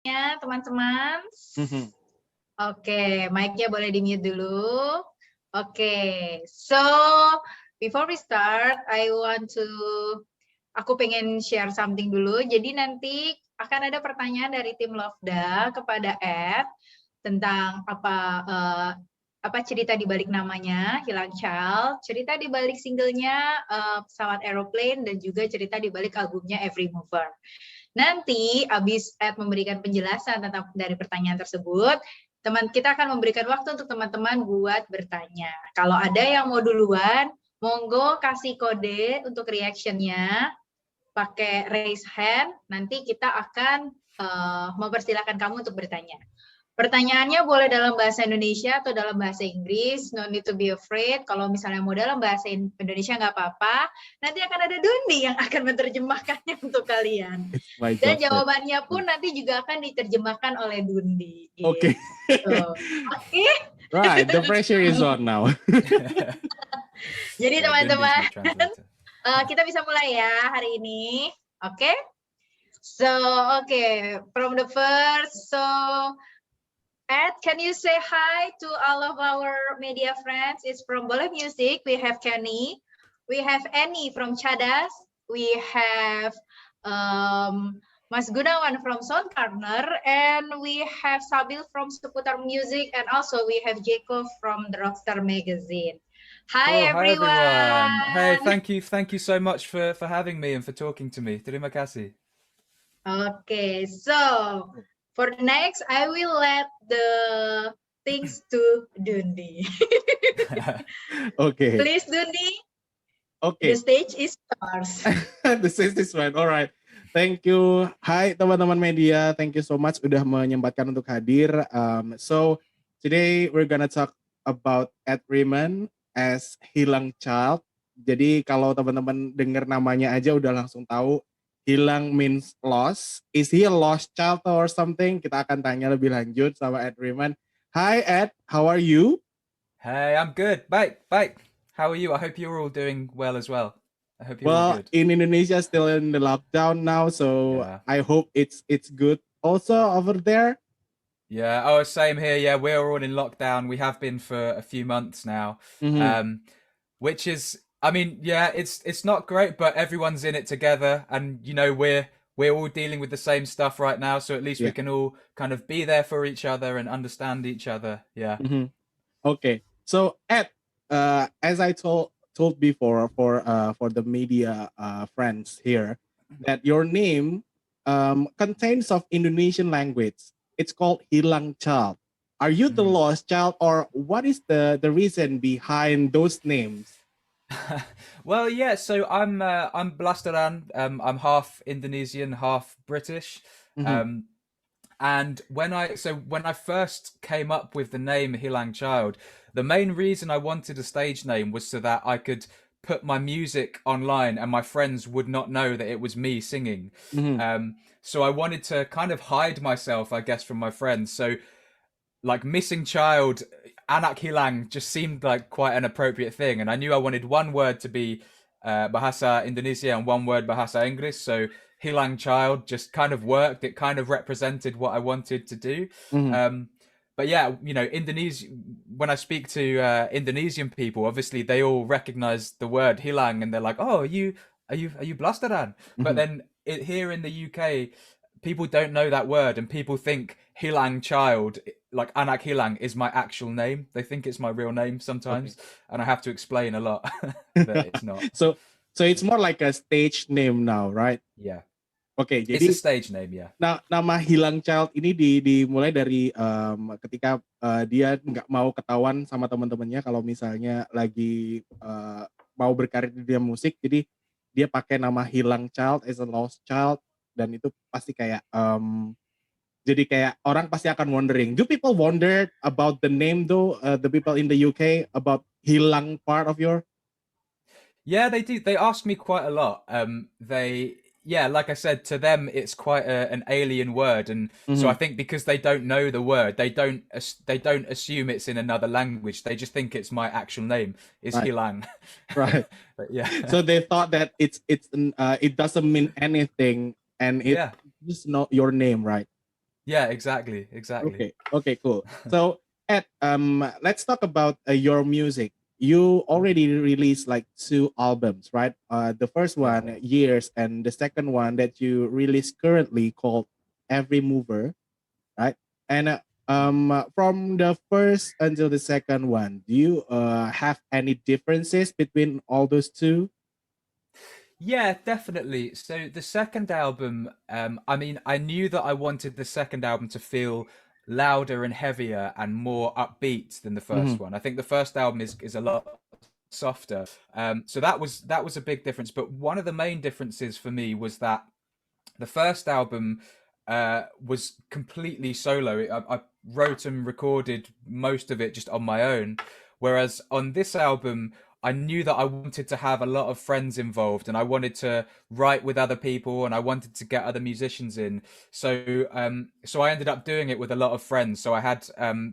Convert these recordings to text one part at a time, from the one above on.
Ya, teman-teman. Mhm. Oke, mic-nya boleh di-mute dulu. Oke, so before we start, aku pengen share something dulu. Jadi nanti akan ada pertanyaan dari tim Lovda kepada Ed tentang apa cerita di balik namanya Hilang Child, cerita di balik singlenya Pesawat Aeroplane, dan juga cerita di balik albumnya Every Mover. Nanti abis Ed memberikan penjelasan tentang dari pertanyaan tersebut, kita akan memberikan waktu untuk teman-teman buat bertanya. Kalau ada yang mau duluan, monggo kasih kode untuk reaction-nya, pakai raise hand, nanti kita akan mempersilahkan kamu untuk bertanya. Pertanyaannya boleh dalam bahasa Indonesia atau dalam bahasa Inggris, no need to be afraid. Kalau misalnya mau dalam bahasa Indonesia nggak apa-apa, nanti akan ada Dundi yang akan menerjemahkannya untuk kalian. It's my Dan job. jawabannya pun nanti juga akan diterjemahkan oleh Dundi. Oke. Oke. Right, the pressure is on now. Jadi teman-teman, kita bisa mulai ya hari ini. Oke? So, from the first, Ed, can you say hi to all of our media friends? It's from Boleh Music. We have Kenny. We have Annie from Cadas. We have Mas Gunawan from Sound Corner. And we have Sabil from Seputar Music. And also we have Jacob from the Rockstar Magazine. Hi, everyone. Hey, thank you so much for having me and for talking to me. Terima kasih. Okay, so for the next, I will let the things to Dundi. Okay. Please, Dundi. Okay. The stage is yours. The stage is right. Alright. Thank you. Hai teman-teman media. Thank you so much udah menyempatkan untuk hadir. So today we're gonna talk about Ed Riman as Hilang Child. Jadi kalau teman-teman dengar namanya aja udah langsung tahu Hilang means lost. Is he a lost child or something? Kita akan tanya lebih lanjut sama Ed Riman. Hi Ed, how are you? Hey, I'm good. Bye. How are you? I hope you're all doing well as well. I hope you're all good. In Indonesia, still in the lockdown now, so yeah. I hope it's good also over there. Yeah. Oh, same here. Yeah, we're all in lockdown. We have been for a few months now, which is, I mean, yeah, it's not great, but everyone's in it together, and you know we're all dealing with the same stuff right now, so at least we can all kind of be there for each other and understand each other. Yeah. Okay. So Ed, as I told before for the media friends here, that your name contains of Indonesian language. It's called Hilang Child. Are you the lost child, or what is the reason behind those names? Well, yeah. So I'm Blasteran. I'm half Indonesian, half British. And when I first came up with the name Hilang Child, the main reason I wanted a stage name was so that I could put my music online and my friends would not know that it was me singing. So I wanted to kind of hide myself, I guess, from my friends. So like Missing Child, Anak Hilang just seemed like quite an appropriate thing. And I knew I wanted one word to be Bahasa Indonesia and one word Bahasa Inggris. So Hilang Child just kind of worked. It kind of represented what I wanted to do. But yeah, you know, when I speak to Indonesian people, obviously they all recognize the word hilang and they're like, oh, are you Blasteran? But then here in the UK, people don't know that word and people think Hilang Child, like Anak Hilang, is my actual name. They think it's my real name sometimes. And I have to explain a lot that it's not. So it's more like a stage name now, right? Yeah. Okay, it's a stage name, yeah. Nah, nama Hilang Child ini dimulai dari ketika dia nggak mau ketahuan sama teman-temannya kalau misalnya lagi mau berkarir di dunia musik, jadi dia pakai nama Hilang Child as a lost child, dan itu pasti kayak jadi kayak orang pasti akan wondering. Do people wonder about the name though? The people in the UK about Hilang part of your? Yeah, they do. They ask me quite a lot. Yeah, like I said, to them it's quite an alien word, and so I think because they don't know the word, they don't assume it's in another language. They just think it's my actual name is Hilang. Right. But yeah. So they thought that it doesn't mean anything, and it's just not your name, right? Yeah, exactly. Okay, cool. So, Ed, let's talk about your music. You already released like 2 albums, right? The first Yeah. one, Years, and the second one that you release currently called Every Mover, right? And from the first until the second one, do you have any differences between all those two? Yeah, definitely. So the second album, I mean, I knew that I wanted the second album to feel louder and heavier and more upbeat than the Mm-hmm. first one. I think the first album is a lot softer. So that was a big difference. But one of the main differences for me was that the first album was completely solo. I wrote and recorded most of it just on my own, whereas on this album, I knew that I wanted to have a lot of friends involved, and I wanted to write with other people, and I wanted to get other musicians in. So I ended up doing it with a lot of friends. So I had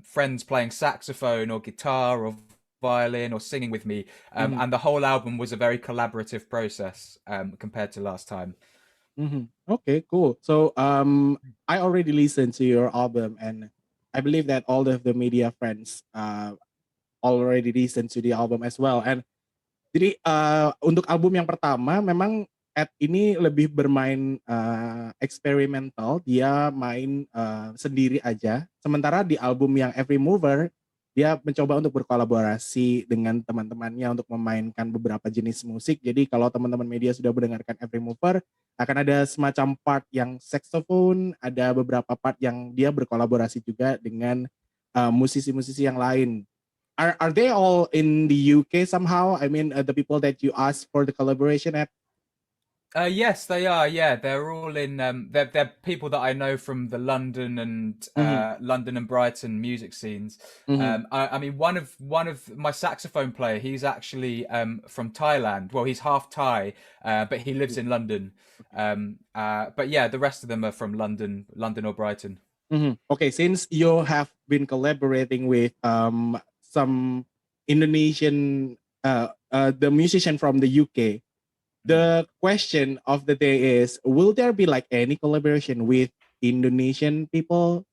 friends playing saxophone or guitar or violin or singing with me, Mm-hmm. and the whole album was a very collaborative process compared to last time. Mm-hmm. Okay, cool. So I already listened to your album, and I believe that all of the media friends already listened to the album as well. And jadi untuk album yang pertama memang Ed ini lebih bermain eksperimental, dia main sendiri aja. Sementara di album yang Every Mover dia mencoba untuk berkolaborasi dengan teman-temannya untuk memainkan beberapa jenis musik. Jadi kalau teman-teman media sudah mendengarkan Every Mover, akan ada semacam part yang saxophone, ada beberapa part yang dia berkolaborasi juga dengan musisi-musisi yang lain. Are they all in the UK somehow? I mean, the people that you asked for the collaboration at. Yes, they are. Yeah, they're all in. They're people that I know from the Mm-hmm. London and Brighton music scenes. Mm-hmm. I mean, one of my saxophone player. He's actually from Thailand. Well, he's half Thai, but he lives in London. Okay. But yeah, the rest of them are from London or Brighton. Mm-hmm. Okay, since you have been collaborating with some Indonesian the musician from the UK, the question of the day is: will there be like any collaboration with Indonesian people?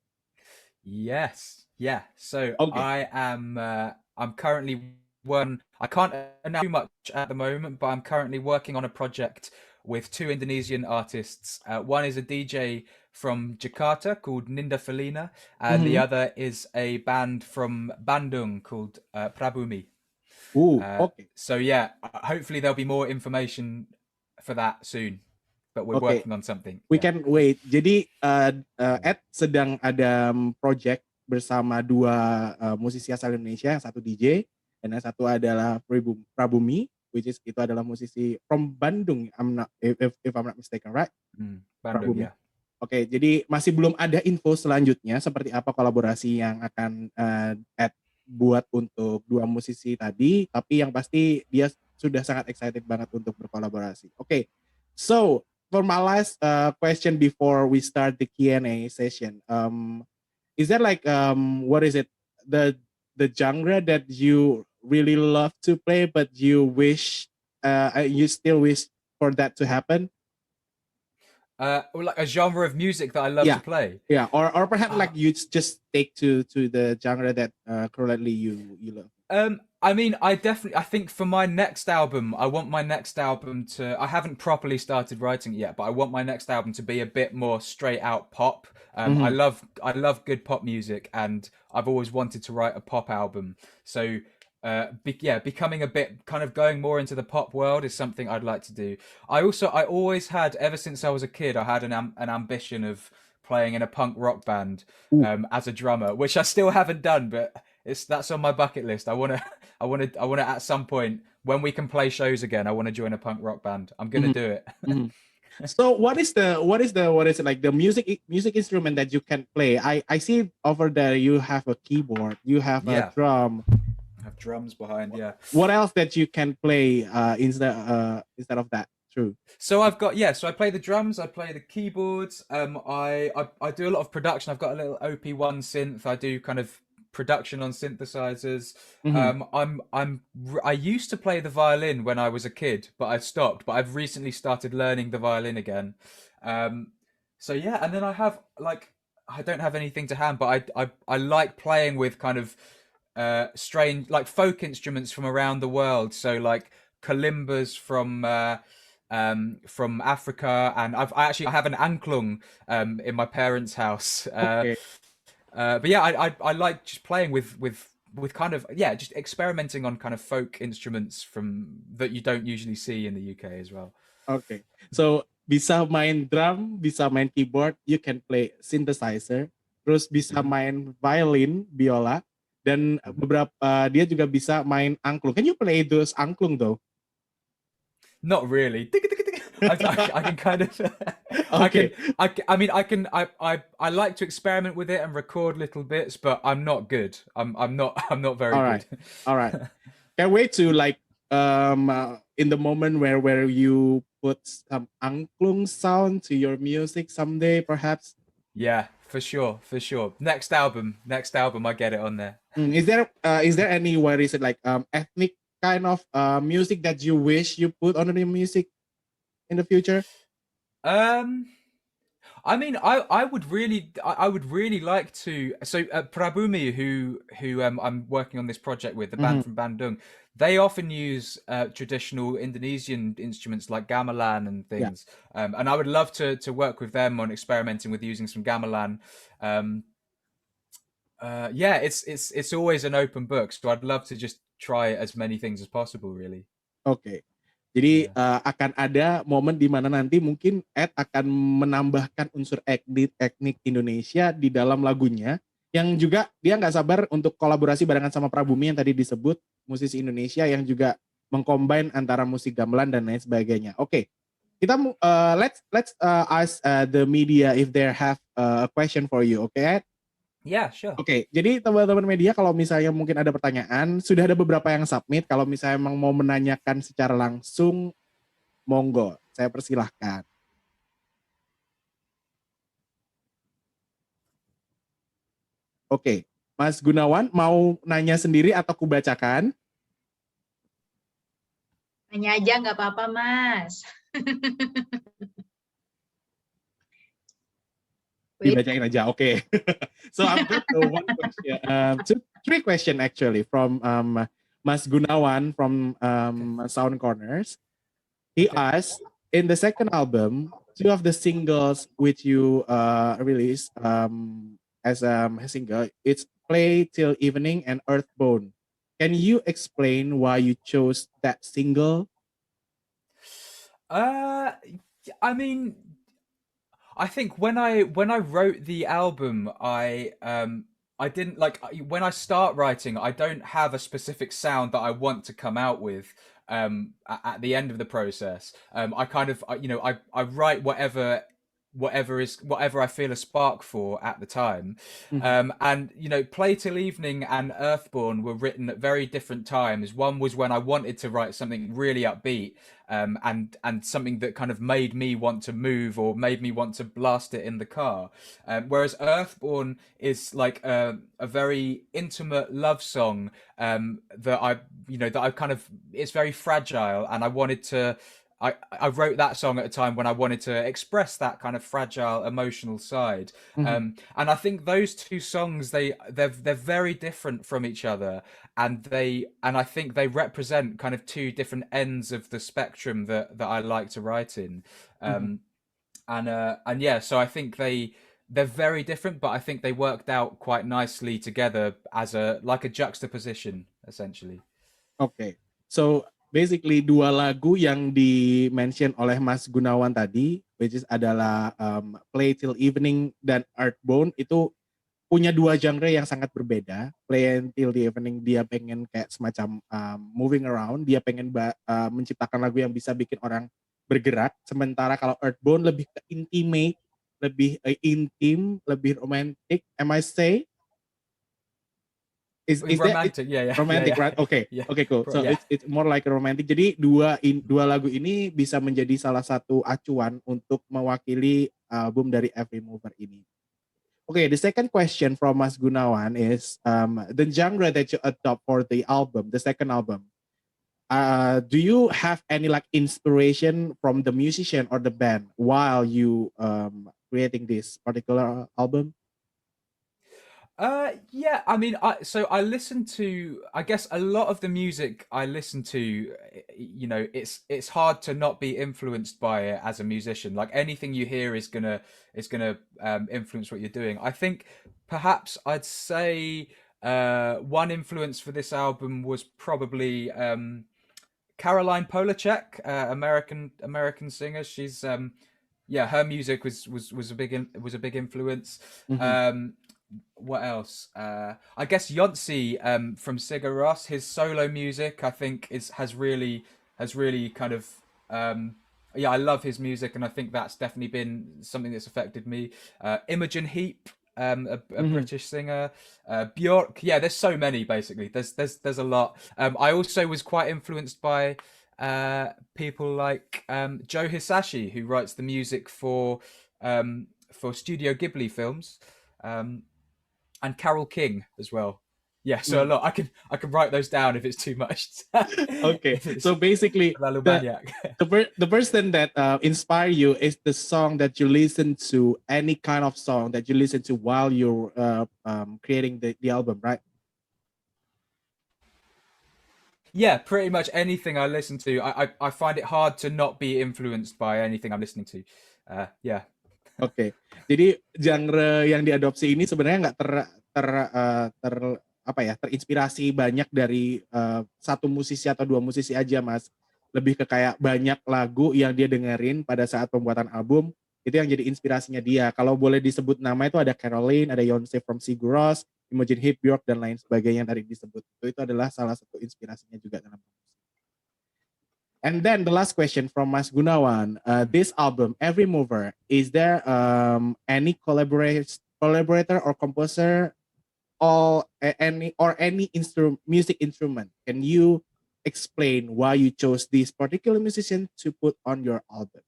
Yes, yeah. So Okay. I'm currently working. I can't announce too much at the moment, but I'm currently working on a project with 2 Indonesian artists. One is a DJ from Jakarta called Ninda Felina, and the Mm-hmm. other is a band from Bandung called Prabumi. Ooh, okay. So yeah, hopefully there'll be more information for that soon. But we're Okay. working on something. We Yeah. can wait. Jadi Ed sedang ada project bersama 2 musisi asal Indonesia, yang satu DJ dan yang satu adalah Prabumi, which is itu adalah musisi from Bandung. I'm not if I'm not mistaken, right? Bandung, Prabumi. yeah. Oke, jadi masih belum ada info selanjutnya seperti apa kolaborasi yang akan Ed buat untuk 2 musisi tadi, tapi yang pasti dia sudah sangat excited banget untuk berkolaborasi. Oke, so for my last question before we start the Q&A session, is there like what is it the genre that you really love to play but you still wish for that to happen? Or like a genre of music that I love to play. Yeah, or perhaps like you just take to the genre that currently you love. I mean, I think for my next album, I want my next album to. I haven't properly started writing it yet, but I want my next album to be a bit more straight out pop. I love good pop music, and I've always wanted to write a pop album. So, becoming a bit kind of going more into the pop world is something I'd like to do. I always had, ever since I was a kid, I had an ambition of playing in a punk rock band as a drummer, which I still haven't done, but that's on my bucket list. I wanna at some point when we can play shows again, I want to join a punk rock band. I'm gonna do it. So what is it like the music instrument that you can play? I see over there you have a keyboard, you have a drum. I have drums behind, yeah. What else that you can play instead of that? True. So I play the drums, I play the keyboards. I do a lot of production. I've got a little OP1 synth. I do kind of production on synthesizers. I used to play the violin when I was a kid, but I stopped. But I've recently started learning the violin again. So yeah, and then I have like don't have anything to hand, but I like playing with kind of strange like folk instruments from around the world. So like kalimbas from Africa, and I have an angklung in my parents' house. Okay. But yeah, I like just playing with kind of just experimenting on kind of folk instruments from that you don't usually see in the UK as well. Okay. So bisa main drum, bisa main keyboard, you can play synthesizer, terus bisa main violin, biola, dan beberapa dia juga bisa main angklung. Can you play those angklung though? Not really. I can kind of, Okay. I mean, I like to experiment with it and record little bits, but I'm not good. I'm not, I'm not very All right. good. All right. Can't wait to like in the moment where you put some angklung sound to your music someday, perhaps. Yeah, for sure, for sure. Next album, I get it on there. Is there any what is it like ethnic kind of music that you wish you put on the music in the future? I mean, I would really like to. So Prabhumi, who I'm working on this project with, the band from Bandung, they often use traditional Indonesian instruments like gamelan and Yeah. things, and I would love to work with them on experimenting with using some gamelan. Yeah, it's always an open book, so I'd love to just try as many things as possible, really. Oke. Jadi Yeah. akan ada momen di mana nanti mungkin Ed akan menambahkan unsur etnik Indonesia di dalam lagunya, yang juga dia nggak sabar untuk kolaborasi barengan sama Prabumi yang tadi disebut, musisi Indonesia yang juga mengcombine antara musik gamelan dan lain sebagainya. Oke, kita let's ask the media if they have a question for you. Oke, Ed? Yeah, sure. Oke, jadi teman-teman media kalau misalnya mungkin ada pertanyaan, sudah ada beberapa yang submit. Kalau misalnya emang mau menanyakan secara langsung, monggo, saya persilahkan. Oke, Mas Gunawan mau nanya sendiri atau kubacakan? Nanya aja nggak apa-apa, Mas. Dibacain aja, oke. So I've got one question, three question actually from Mas Gunawan from Sound Corners. He asked, in the second album, two of the singles which you released as a single, it's Play Till Evening and Earthbone. Can you explain why you chose that single? I mean, I think when I wrote the album, I didn't like when I start writing, I don't have a specific sound that I want to come out with at the end of the process. I kind of I write whatever I feel a spark for at the time. And Play Till Evening and Earthborn were written at very different times. One was when I wanted to write something really upbeat, and something that kind of made me want to move or made me want to blast it in the car. Whereas Earthborn is like a very intimate love song that I kind of, it's very fragile, and I wanted to. I wrote that song at a time when I wanted to express that kind of fragile emotional side, and I think those two songs they're very different from each other, and I think they represent kind of two different ends of the spectrum that I like to write in, and yeah, so I think they're very different, but I think they worked out quite nicely together as a juxtaposition essentially. Oke, so basically dua lagu yang di-mention oleh Mas Gunawan tadi, which is adalah Play Till Evening dan Earthbone, itu punya dua genre yang sangat berbeda. Play Till the Evening dia pengen kayak semacam moving around, dia pengen menciptakan lagu yang bisa bikin orang bergerak, sementara kalau Earthbone lebih ke intimate, lebih intim, lebih romantic. Am I say? Is romantic, yeah. Romantic, yeah. right? Okay, yeah. Okay, cool. So yeah. it's more like a romantic. Jadi dua lagu ini bisa menjadi salah satu acuan untuk mewakili album dari Every Mover ini. Okay, the second question from Mas Gunawan is the genre that you adopt for the album, the second album. Do you have any like inspiration from the musician or the band while you creating this particular album? Yeah, I mean, I listen to, I guess, a lot of the music I listen to, you know, it's hard to not be influenced by it as a musician. Like anything you hear is gonna influence what you're doing. I think perhaps I'd say one influence for this album was probably Caroline Polachek, American singer. She's yeah, her music was a was a big influence. Mhm. Um, what else? I guess Yonsei from Sigur Rós, his solo music, I think has really kind of yeah, I love his music, and I think that's definitely been something that's affected me. Imogen Heap, a Mhm. British singer. Bjork, yeah, there's so many basically. There's a lot. I also was quite influenced by people like Joe Hisashi, who writes the music for Studio Ghibli films. Um, and Carol King as well. Yeah, so a Mhm. lot. I can write those down if it's too much. Okay, If it's so basically the Lalumaniac. the person that inspire you is the song that you listen to, any kind of song that you listen to while you're creating the album, right? Yeah, pretty much anything I listen to, I find it hard to not be influenced by anything I'm listening to. Yeah. Oke, jadi genre yang diadopsi ini sebenarnya nggak ter apa ya, terinspirasi banyak dari satu musisi atau dua musisi aja, Mas. Lebih ke kayak banyak lagu yang dia dengerin pada saat pembuatan album, itu yang jadi inspirasinya dia. Kalau boleh disebut nama itu ada Caroline, ada Yonsei from Sigur Rós, Imogen Heap, Bjork, dan lain sebagainya yang tadi disebut. Itu adalah salah satu inspirasinya juga dalam musik. And then the last question from Mas Gunawan, this album, Every Mover, is there any collaborator or composer or any music instrument? Can you explain why you chose this particular musician to put on your album?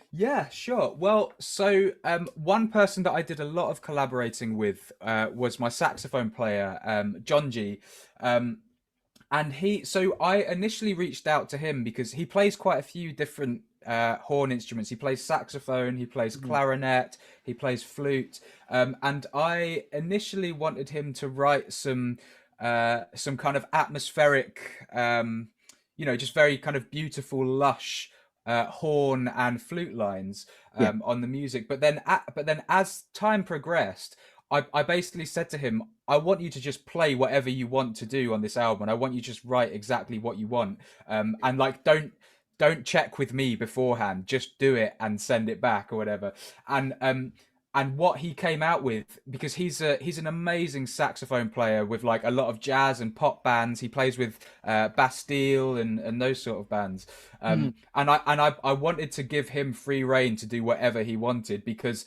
Yeah, sure. Well, so one person that I did a lot of collaborating with was my saxophone player, John G. Um, and so I initially reached out to him because he plays quite a few different horn instruments. He plays saxophone, he plays Mhm. clarinet, he plays flute, and I initially wanted him to write some kind of atmospheric, you know, just very kind of beautiful, lush horn and flute lines Yeah. on the music. But then as time progressed, I basically said to him, I want you to just play whatever you want to do on this album. And I want you to just write exactly what you want. And like, don't check with me beforehand. Just do it and send it back or whatever. And what he came out with, because he's an amazing saxophone player with like a lot of jazz and pop bands. He plays with Bastille and those sort of bands. Mhm. And I wanted to give him free reign to do whatever he wanted, because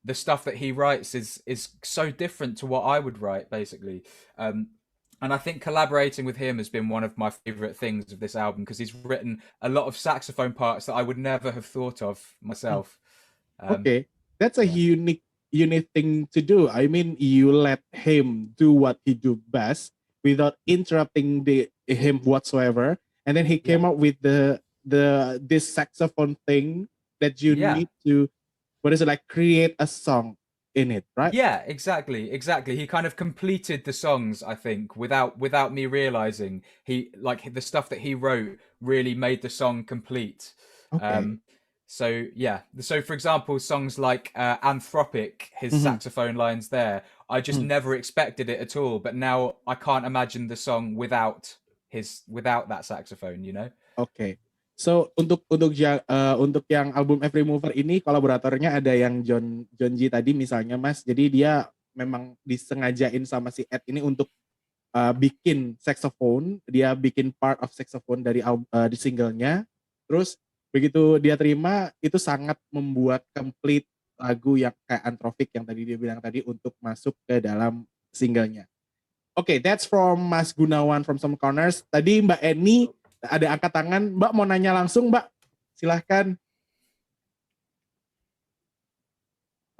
the stuff that he writes is so different to what I would write, basically. And I think collaborating with him has been one of my favorite things of this album, because he's written a lot of saxophone parts that I would never have thought of myself. Okay, that's a Yeah, unique thing to do. I mean, you let him do what he do best without interrupting him whatsoever, and then he yeah, came up with this saxophone thing that you yeah. need to, what is it, like, create a song in it, right? Yeah, exactly. He kind of completed the songs, I think, without me realizing. He like the stuff that he wrote really made the song complete. Okay. Um, so yeah, so for example, songs like Anthropic, his Mhm, saxophone lines there, I just mhm. never expected it at all. But now I can't imagine the song without that saxophone. You know? Oke. So untuk yang album Every Mover ini kolaboratornya ada yang John G tadi misalnya, Mas. Jadi dia memang disengajain sama si Ed ini untuk bikin saxophone, dia bikin part of saxophone di singlenya. Terus begitu dia terima, itu sangat membuat complete lagu yang kayak Anthropic yang tadi dia bilang tadi untuk masuk ke dalam singlenya. Oke, that's from Mas Gunawan from Some Corners. Tadi Mbak Eni ada angkat tangan. Mbak mau nanya langsung, Mbak? Silahkan.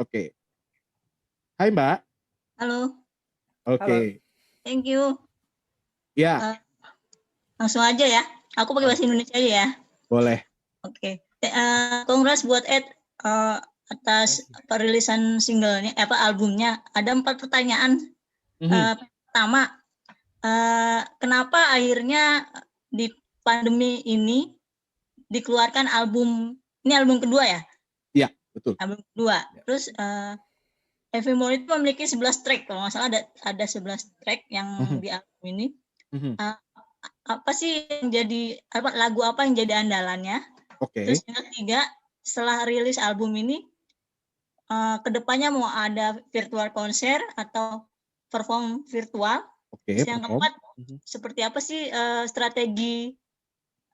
Oke. Hai, Mbak. Halo, Hello. Oke. thank you. Ya, Langsung aja ya. Aku pakai bahasa Indonesia aja ya. boleh. Oke. Congrats buat Ed. atas perilisan singlenya, albumnya. Ada 4 pertanyaan. Pertama, kenapa akhirnya di pandemi ini dikeluarkan album, ini album kedua ya? Iya, betul. Album kedua. Terus Evermore itu memiliki 11 track, kalau nggak salah ada 11 track yang di album ini. Apa sih yang jadi lagu apa yang jadi andalannya? Terus yang ketiga, setelah rilis album ini, kedepannya mau ada virtual konser atau perform virtual? Terus yang keempat, seperti apa sih strategi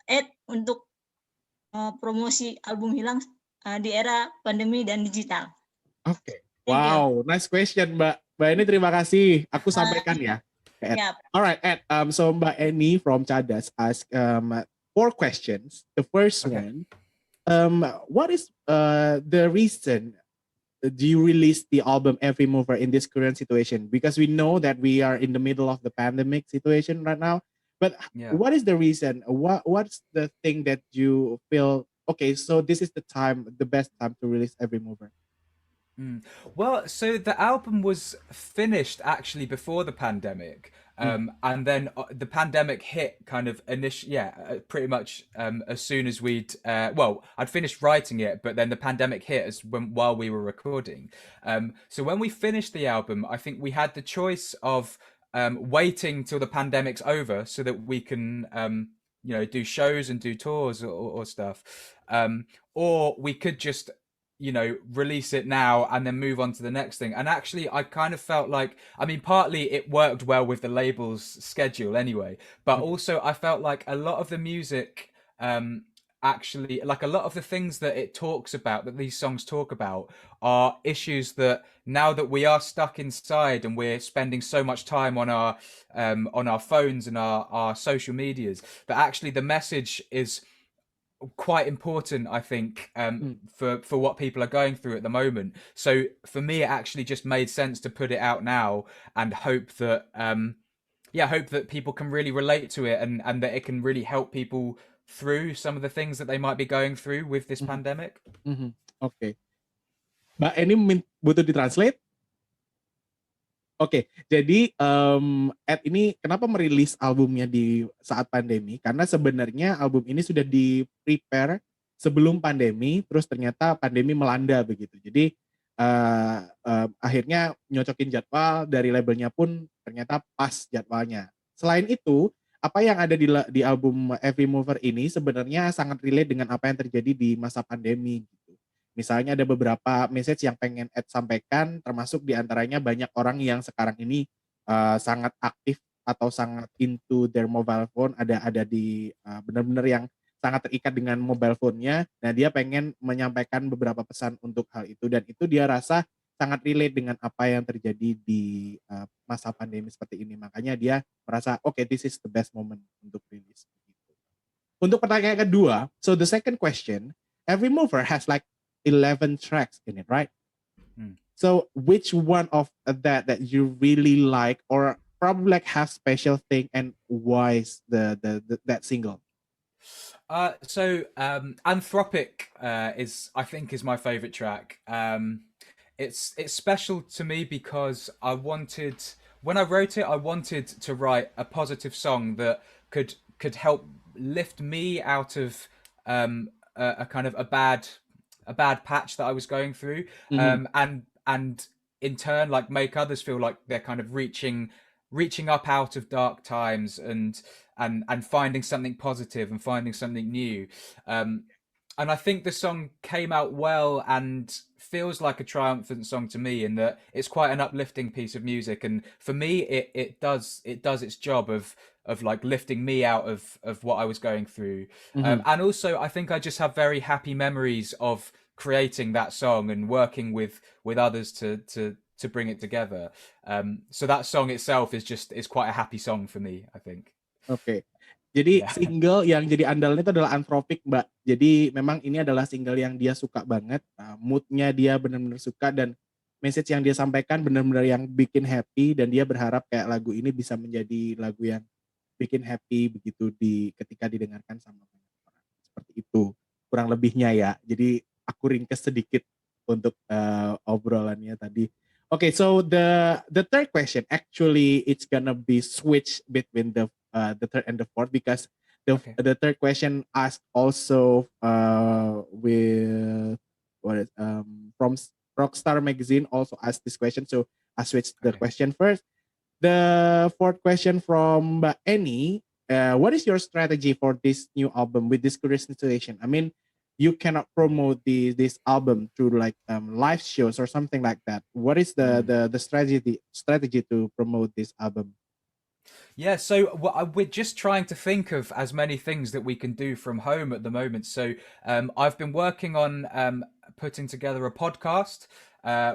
Ed untuk promosi album Hilang di era pandemi dan digital? Wow, nice question, Mbak. Mbak Eni, terima kasih. Aku sampaikan ya ke Ed. Alright, Ed. So Mbak Eni from Cadas ask 4 questions. The first one, what is the reason do you release the album Every Mover in this current situation? Because we know that we are in the middle of the pandemic situation right now. But what is the reason? What's the thing that you feel, okay, so this is the best time to release Every Mover? Well, so the album was finished actually before the pandemic. And then the pandemic hit kind of pretty much as soon as I'd finished writing it, but then the pandemic hit while we were recording. So when we finished the album, I think we had the choice of waiting till the pandemic's over so that we can do shows and do tours or stuff, or we could just release it now and then move on to the next thing. And actually, I kind of felt like, partly it worked well with the label's schedule anyway, but also I felt like a lot of the music, actually, like a lot of the things that it talks about, that these songs talk about, are issues that now that we are stuck inside and we're spending so much time on our phones and our social medias, that actually the message is quite important, I think, for what people are going through at the moment. So for me, it actually just made sense to put it out now and hope that people can really relate to it and that it can really help people through some of the things that they might be going through with this pandemic. Oke. Mbak Eni butuh ditranslate? Oke, jadi Ed ini kenapa merilis albumnya di saat pandemi? Karena sebenarnya album ini sudah di-prepare sebelum pandemi, terus ternyata pandemi melanda begitu. Jadi akhirnya nyocokin jadwal, dari labelnya pun ternyata pas jadwalnya. Selain itu, apa yang ada di album Every Mover ini sebenarnya sangat relate dengan apa yang terjadi di masa pandemi gitu. Misalnya ada beberapa message yang pengen Ed sampaikan, termasuk diantaranya banyak orang yang sekarang ini sangat aktif atau sangat into their mobile phone, ada di benar-benar yang sangat terikat dengan mobile phone-nya. Nah, dia pengen menyampaikan beberapa pesan untuk hal itu, dan itu dia rasa sangat relate dengan apa yang terjadi di masa pandemi seperti ini. Makanya dia merasa, okay, this is the best moment untuk rilis. Untuk pertanyaan kedua, so the second question, Every Mover has like 11 tracks in it, right? So which one of that you really like, or probably like have special thing, and why is that single? So Anthropic I think is my favorite track. It's special to me because when I wrote it, I wanted to write a positive song that could help lift me out of a kind of a bad patch that I was going through, and in turn, like, make others feel like they're kind of reaching up out of dark times and finding something positive and finding something new. And I think the song came out well and feels like a triumphant song to me, in that it's quite an uplifting piece of music. And for me, it does its job of like lifting me out of what I was going through. And also, I think I just have very happy memories of creating that song and working with others to bring it together. So that song itself is quite a happy song for me, I think. Oke. Jadi single yang jadi andalannya itu adalah Anthropic, Mbak. Jadi memang ini adalah single yang dia suka banget, moodnya dia benar-benar suka, dan message yang dia sampaikan benar-benar yang bikin happy, dan dia berharap kayak lagu ini bisa menjadi lagu yang bikin happy begitu ketika didengarkan sama banyak orang. Seperti itu kurang lebihnya ya. Jadi aku ringkas sedikit untuk obrolannya tadi. Okay, so the third question actually it's gonna be switched between the third and the fourth because the third question asked also with from Rockstar Magazine also asked this question, so I switched the question first. The fourth question from Mbak Eni, what is your strategy for this new album with this current situation? I mean, you cannot promote this album through like live shows or something like that. What is the strategy to promote this album? Yeah, so we're just trying to think of as many things that we can do from home at the moment. So I've been working on putting together a podcast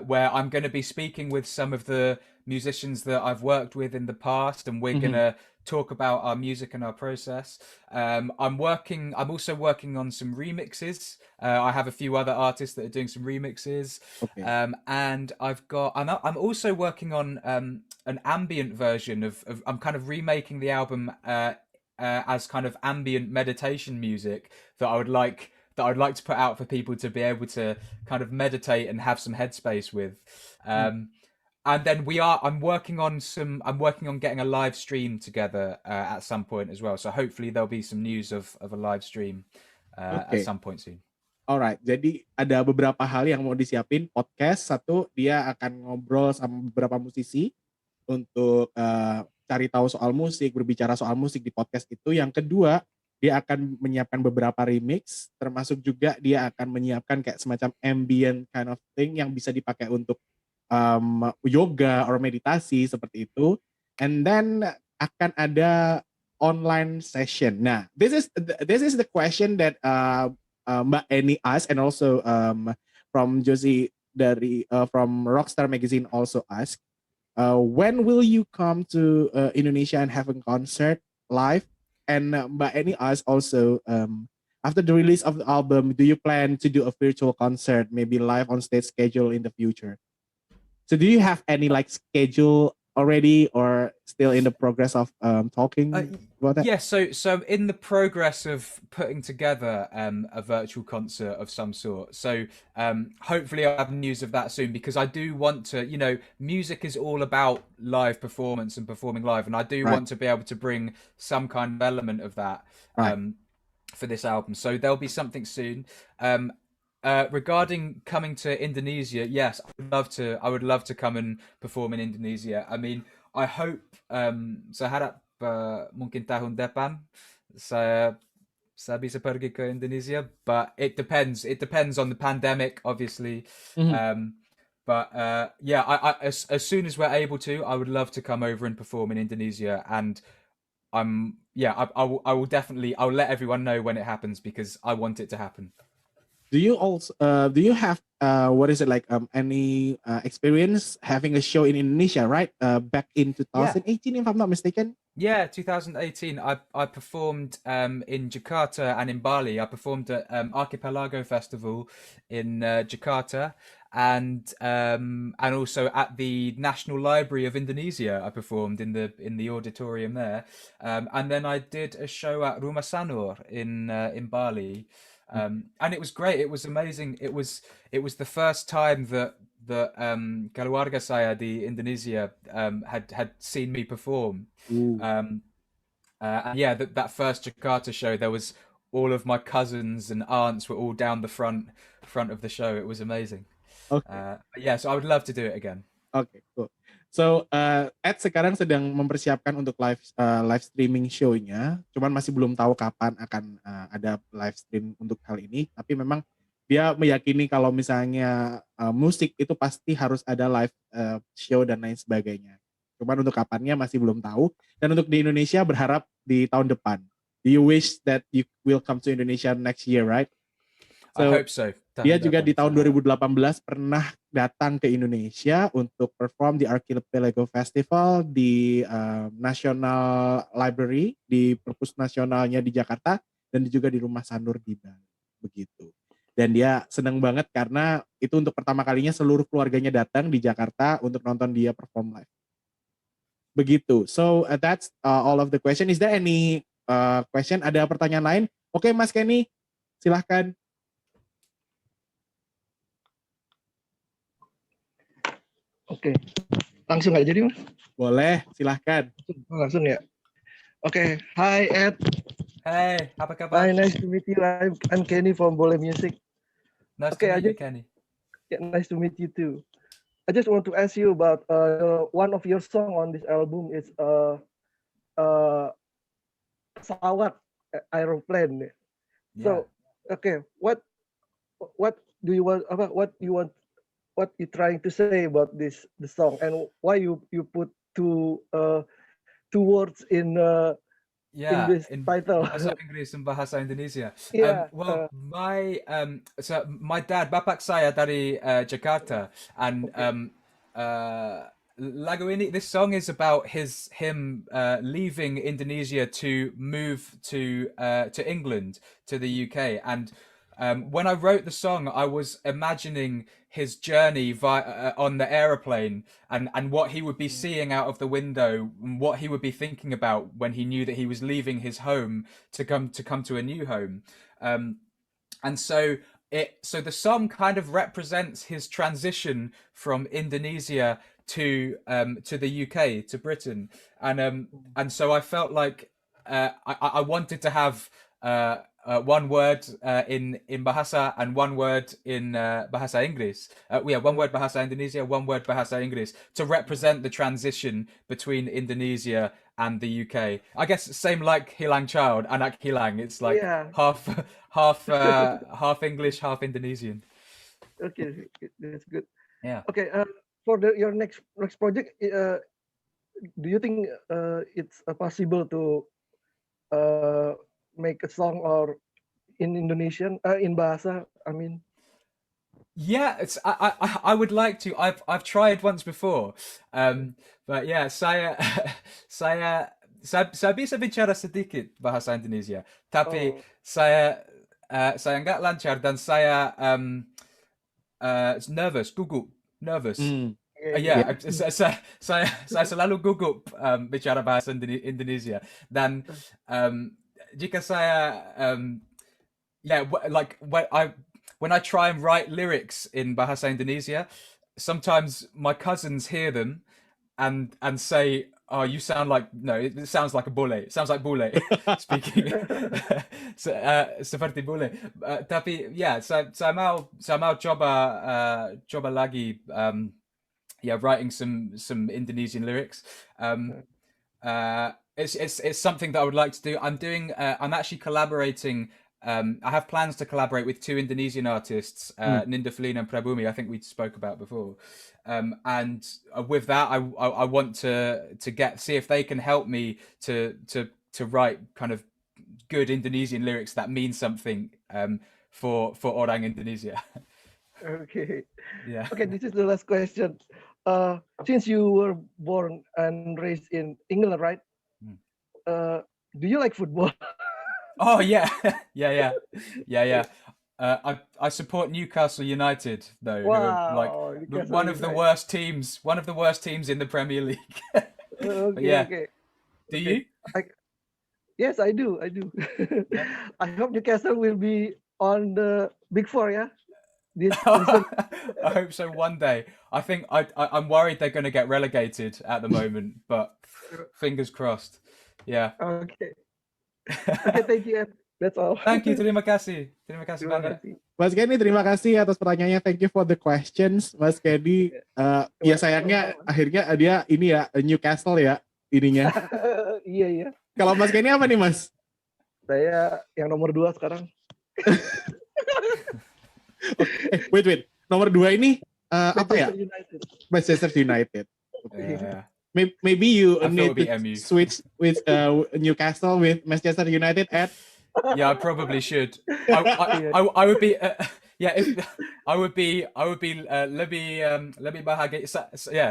where I'm going to be speaking with some of the musicians that I've worked with in the past, and we're going to talk about our music and our process. I'm also working on some remixes. I have a few other artists that are doing some remixes. And I'm also working on an ambient version of I'm kind of remaking the album as kind of ambient meditation music that I'd like to put out for people to be able to kind of meditate and have some headspace with. And then I'm working on getting a live stream together at some point as well. So hopefully there'll be some news of a live stream at some point soon. Alright, jadi ada beberapa hal yang mau disiapin. Podcast, satu, dia akan ngobrol sama beberapa musisi untuk cari tahu soal musik, berbicara soal musik di podcast itu. Yang kedua, dia akan menyiapkan beberapa remix, termasuk juga dia akan menyiapkan kayak semacam ambient kind of thing yang bisa dipakai untuk yoga or meditasi seperti itu. And then akan ada online session. Nah, this is the question that Mbak Eni asked, and also from Josie from Rockstar Magazine also asked, when will you come to Indonesia and have a concert live? And Mbak Eni asked also, after the release of the album, do you plan to do a virtual concert, maybe live on stage schedule in the future? So do you have any like schedule already, or still in the progress of talking about that? Yeah, so in the progress of putting together a virtual concert of some sort. So hopefully I'll have news of that soon, because I do want to, music is all about live performance and performing live, and I do want to be able to bring some kind of element of that for this album. So there'll be something soon. Regarding coming to Indonesia, yes, I would love to come and perform in Indonesia. I mean, I hope saya harap mungkin tahun depan saya bisa pergi ke Indonesia, but it depends on the pandemic, obviously. But yeah, as soon as we're able to, I would love to come over and perform in Indonesia, and I will definitely, I'll let everyone know when it happens, because I want it to happen. Do you also do you have what is it like any experience having a show in Indonesia, right? Back in 2018, if I'm not mistaken. Yeah, 2018. I performed in Jakarta and in Bali. I performed at Archipelago Festival in Jakarta, and also at the National Library of Indonesia. I performed in the auditorium there, and then I did a show at Rumah Sanur in Bali. And it was great. It was amazing. It was the first time that keluarga saya di Indonesia had seen me perform. And yeah, that first Jakarta show, there was all of my cousins and aunts were all down the front of the show. It was amazing. Yeah, so I would love to do it again. Okay, cool. So Ed sekarang sedang mempersiapkan untuk live streaming show-nya, cuman masih belum tahu kapan akan ada live stream untuk hal ini. Tapi memang dia meyakini kalau misalnya musik itu pasti harus ada live show dan lain sebagainya. Cuman untuk kapannya masih belum tahu. Dan untuk di Indonesia berharap di tahun depan. Do you wish that you will come to Indonesia next year, right? So, I hope so. Dia juga di tahun 2018 pernah datang ke Indonesia untuk perform di Archipelago Festival, di National Library, di perpus nasionalnya di Jakarta, dan juga di Rumah Sanur di Bali. Begitu. Dan dia senang banget karena itu untuk pertama kalinya seluruh keluarganya datang di Jakarta untuk nonton dia perform live. Begitu. So that's all of the question. Is there any question? Ada pertanyaan lain? Oke, Mas Kenny, silahkan. Oke, langsung nggak jadi, Mas? Boleh, silahkan. Langsung ya. Oke, hi Ed. Hey, apa kabar? Hi, nice to meet you. I'm Kenny from Boleh Music. Nice Okay, to I meet you, just- Kenny. Yeah, nice to meet you too. I just want to ask you about one of your song on this album is pesawat, aeroplane. Yeah. So, okay, what do you want? What you want? What you trying to say about the song, and why you put two words in Yeah, this in title? bahasa Inggris and bahasa Indonesia. Yeah. Well, my dad, bapak saya dari Jakarta, and lagu ini, this song is about him leaving Indonesia to move to England, to the UK, and when I wrote the song, I was imagining his journey on the aeroplane, and what he would be seeing out of the window, and what he would be thinking about when he knew that he was leaving his home to come to a new home. And so the song kind of represents his transition from Indonesia to the UK, to Britain, and so I felt like I wanted to have one word in Bahasa and one word in Bahasa Inggris. One word Bahasa Indonesia, one word Bahasa Inggris, to represent the transition between Indonesia and the UK. I guess same like Hilang Child, Anak Hilang. It's like half English, half Indonesian. Okay, that's good. Yeah. Okay, for your next project, do you think it's possible to make a song or in Indonesian, in Bahasa? I mean. Yeah, I would like to. I've tried once before, but yeah, saya bisa bicara sedikit bahasa Indonesia, tapi saya nggak lancar, dan saya nervous, nervous. Saya selalu gugup bicara bahasa Indonesia, dan jika saya when I try and write lyrics in Bahasa Indonesia, sometimes my cousins hear them and say, "Oh, you sound like it sounds like a bule. It sounds like bule speaking." Seperti bule. Tapi yeah, saya mau coba lagi writing some Indonesian lyrics. It's something that I would like to do. I'm actually collaborating. I have plans to collaborate with two Indonesian artists, Ninda Felina and Prabumi. I think we spoke about before, and with that, I want to see if they can help me to write kind of good Indonesian lyrics that mean something for orang Indonesia. Okay. Yeah. Okay, this is the last question. Since you were born and raised in England, right? Do you like football? Oh yeah, yeah. I support Newcastle United though, who are like one of the worst teams in the Premier League. Okay. Do you? Yes, I do. Yeah. I hope Newcastle will be on the Big Four, yeah? I hope so one day. I think I'm worried they're going to get relegated at the moment, but fingers crossed. Yeah. Okay. Okay, thank you. That's all. Thank you. Terima kasih banyak. Mas Kenny, terima kasih atas pertanyaannya. Thank you for the questions, Mas Kenny. Ya sayangnya akhirnya dia ini ya Newcastle ya ininya. Iya. Kalau Mas Kenny apa nih, Mas? Saya yang nomor 2 sekarang. Wait. Nomor 2 ini apa ya? United. Manchester United. Yeah. Maybe you need to MU. switch with Newcastle with Manchester United at. Yeah, I probably should. I would be. I would be lebih bahagia.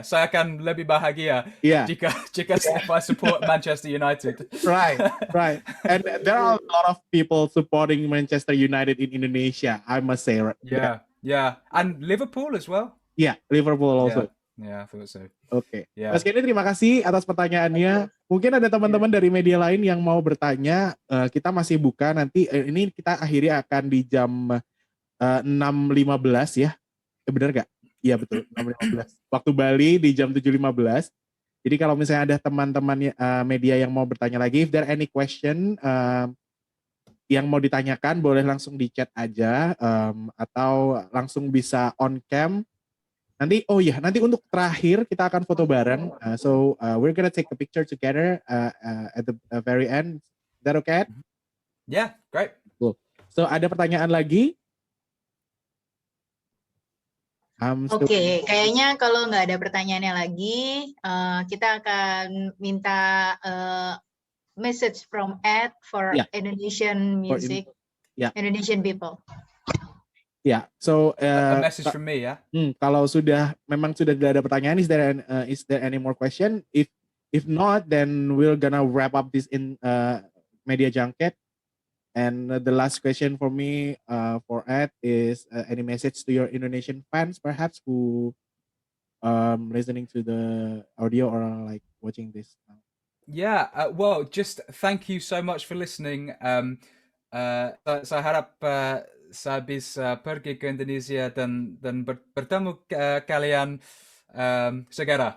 Saya akan lebih bahagia jika if I support Manchester United. Right. And there are a lot of people supporting Manchester United in Indonesia, I must say. Yeah, and Liverpool as well. Yeah, Liverpool also. Yeah, I thought so. Oke. Yeah. Mas Kenny, terima kasih atas pertanyaannya. Mungkin ada teman-teman dari media lain yang mau bertanya. Kita masih buka nanti. Ini kita akhiri akan di jam 6.15 ya. Benar nggak? Iya betul, 6.15. Waktu Bali di jam 7.15. Jadi kalau misalnya ada teman-teman media yang mau bertanya lagi, if there any question yang mau ditanyakan, boleh langsung di chat aja atau langsung bisa on cam. Nanti, nanti untuk terakhir kita akan foto bareng. So we're gonna take a picture together at the very end. Is that okay? Yeah, great. Cool. So ada pertanyaan lagi? Oke, kayaknya kalau nggak ada pertanyaannya lagi, kita akan minta message from Ed for Indonesian music, Indonesian people. Ya, so a message from me, ya. Kalau memang sudah tidak ada pertanyaan, is there any more question? If not, then we're gonna wrap up this in media junket. And the last question for me, for Ed, is any message to your Indonesian fans, perhaps, who listening to the audio or like watching this? Yeah, well, just thank you so much for listening. Saya harap saya bisa pergi ke Indonesia dan bertemu kalian segera.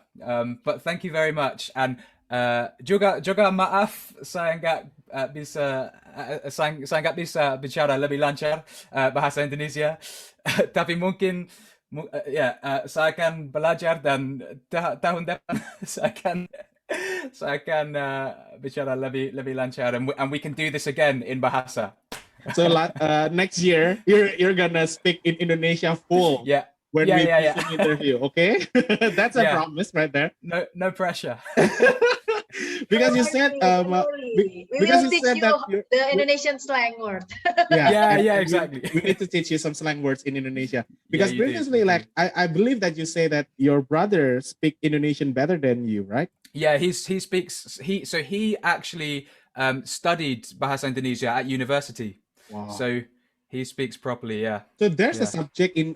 But thank you very much. And juga maaf saya nggak bisa bicara lebih lancar bahasa Indonesia. Tapi mungkin saya akan belajar dan tahun depan saya akan bicara lebih lancar, and we can do this again in bahasa. So next year you're gonna speak in Indonesia full. When we do an interview, okay? That's a promise right there. No pressure. Because you said because you said that the Indonesian slang word. Yeah, exactly. We need to teach you some slang words in Indonesia. Because previously, like I believe that you say that your brother speak Indonesian better than you, right? Yeah, he actually studied Bahasa Indonesia at university. Wow. So he speaks properly, yeah. So there's a subject in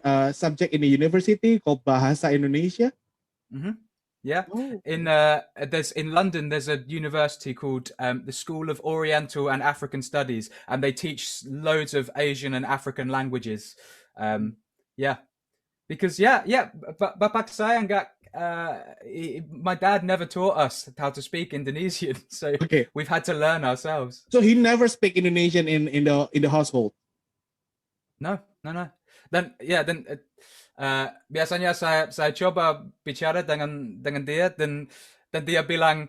the university called Bahasa Indonesia. Mm-hmm. Yeah. Oh. In London there's a university called the School of Oriental and African Studies, and they teach loads of Asian and African languages. Because bapak saya enggak my dad never taught us how to speak Indonesian, so we've had to learn ourselves. So he never speak Indonesian in the household. No. Dan biasanya saya coba bicara dengan dia dan dia bilang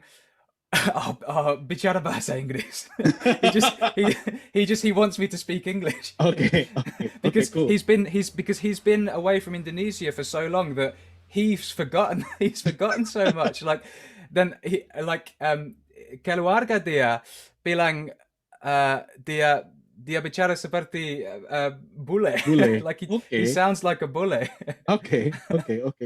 bicara bahasa Inggris. he wants me to speak English. Okay. Because cool. he's been away from Indonesia for so long that he's forgotten so much. Like then keluarga dia bilang dia bicara seperti bule. Like he sounds like a bule. Okay,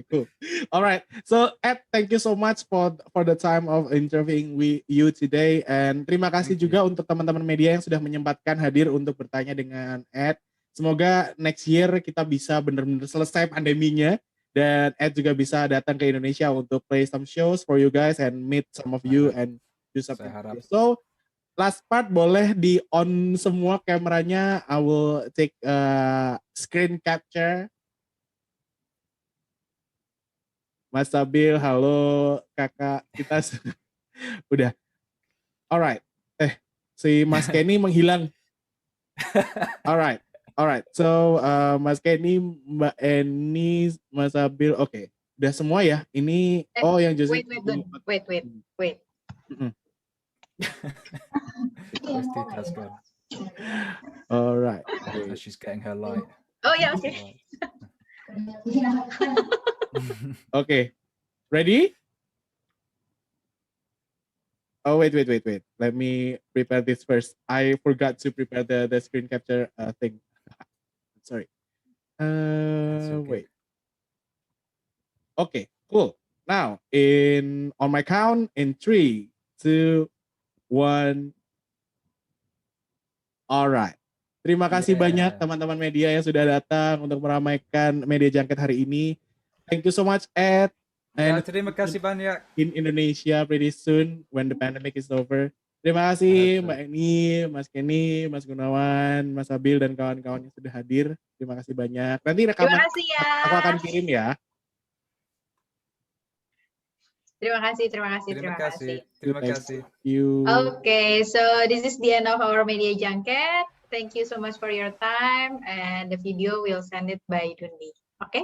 cool. All right. So Ed, thank you so much for the time of interviewing you today, and terima kasih juga untuk teman-teman media yang sudah menyempatkan hadir untuk bertanya dengan Ed. Semoga next year kita bisa benar-benar selesai pandeminya dan Ed juga bisa datang ke Indonesia untuk play some shows for you guys and meet some of you and do something. So last part, boleh di on semua kameranya. I will take screen capture. Mas Sabil, halo kakak kita. Udah. Alright. Si Mas Kenny menghilang. Alright. So Mas Kenny, Mbak Eni, Mas Sabil, oke. Udah semua ya. Ini yang Jose. Wait. All right. She's getting her light. Oh yeah, okay. Okay. Ready? Oh wait. Let me prepare this first. I forgot to prepare the screen capture thing. Sorry. Wait. Okay, cool. Now on my count in 3, 2, 1. Alright. Terima kasih banyak teman-teman media yang sudah datang untuk meramaikan media Junket hari ini. Thank you so much, Ed. And terima kasih banyak. In Indonesia pretty soon when the pandemic is over. Terima kasih Mbak Eni, Mas Kenny, Mas Gunawan, Mas Abil dan kawan-kawan yang sudah hadir. Terima kasih banyak. Nanti Terima rekaman kasih ya. aku akan kirim ya. Terima kasih, terima kasih, Terima terima kasih. kasih. Terima Thank kasih. you. Okay, so this is the end of our media junket. Thank you so much for your time, and the video will send it by Dundi. Okay.